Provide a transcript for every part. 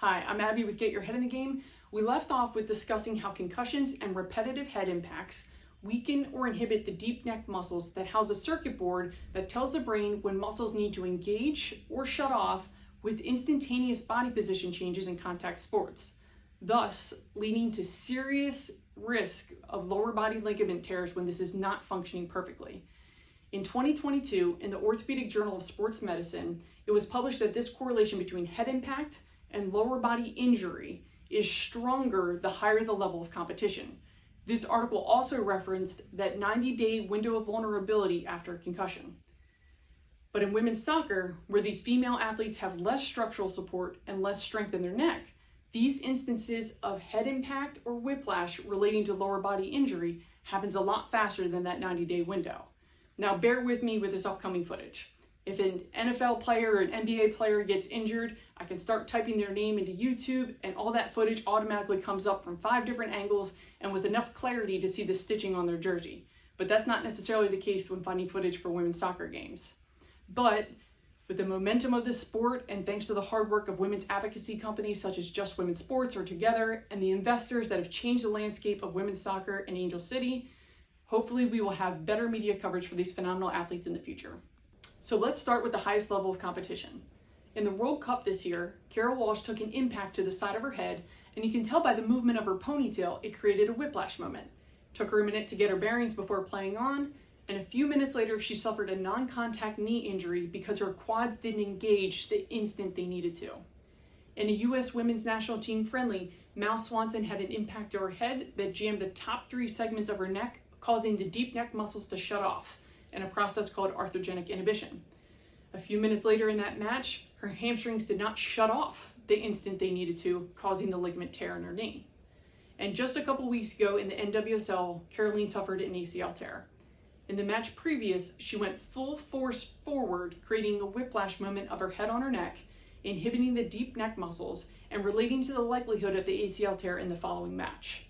Hi, I'm Abby with Get Your Head in the Game. We left off with discussing how concussions and repetitive head impacts weaken or inhibit the deep neck muscles that house a circuit board that tells the brain when muscles need to engage or shut off with instantaneous body position changes in contact sports, thus leading to serious risk of lower body ligament tears when this is not functioning perfectly. In 2022, in the Orthopedic Journal of Sports Medicine, it was published that this correlation between head impact and lower body injury is stronger the higher the level of competition. This article also referenced that 90-day window of vulnerability after a concussion. But in women's soccer, where these female athletes have less structural support and less strength in their neck, these instances of head impact or whiplash relating to lower body injury happens a lot faster than that 90-day window. Now bear with me with this upcoming footage. If an NFL player or an NBA player gets injured, I can start typing their name into YouTube and all that footage automatically comes up from 5 different angles and with enough clarity to see the stitching on their jersey. But that's not necessarily the case when finding footage for women's soccer games. But with the momentum of this sport and thanks to the hard work of women's advocacy companies such as Just Women's Sports or Together and the investors that have changed the landscape of women's soccer in Angel City, hopefully we will have better media coverage for these phenomenal athletes in the future. So let's start with the highest level of competition. In the World Cup this year, Keira Walsh took an impact to the side of her head, and you can tell by the movement of her ponytail it created a whiplash moment. It took her a minute to get her bearings before playing on, and a few minutes later she suffered a non-contact knee injury because her quads didn't engage the instant they needed to. In a US women's national team friendly, Mal Swanson had an impact to her head that jammed the top 3 segments of her neck, causing the deep neck muscles to shut off in a process called arthrogenic inhibition. A few minutes later in that match, her hamstrings did not shut off the instant they needed to, causing the ligament tear in her knee. And just a couple weeks ago in the NWSL, Caroline suffered an ACL tear. In the match previous, she went full force forward, creating a whiplash moment of her head on her neck, inhibiting the deep neck muscles and relating to the likelihood of the ACL tear in the following match.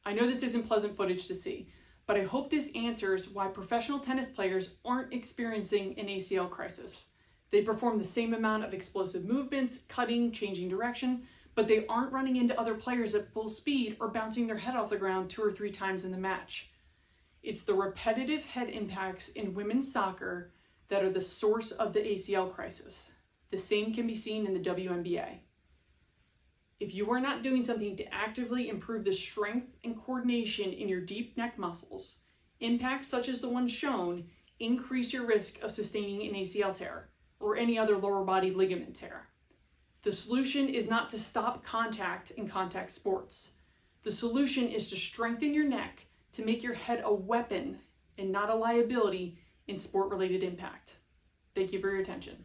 I know this isn't pleasant footage to see, but I hope this answers why professional tennis players aren't experiencing an ACL crisis. They perform the same amount of explosive movements, cutting, changing direction, but they aren't running into other players at full speed or bouncing their head off the ground 2 or 3 times in the match. It's the repetitive head impacts in women's soccer that are the source of the ACL crisis. The same can be seen in the WNBA. If you are not doing something to actively improve the strength and coordination in your deep neck muscles, impacts such as the ones shown increase your risk of sustaining an ACL tear or any other lower body ligament tear. The solution is not to stop contact in contact sports. The solution is to strengthen your neck to make your head a weapon and not a liability in sport-related impact. Thank you for your attention.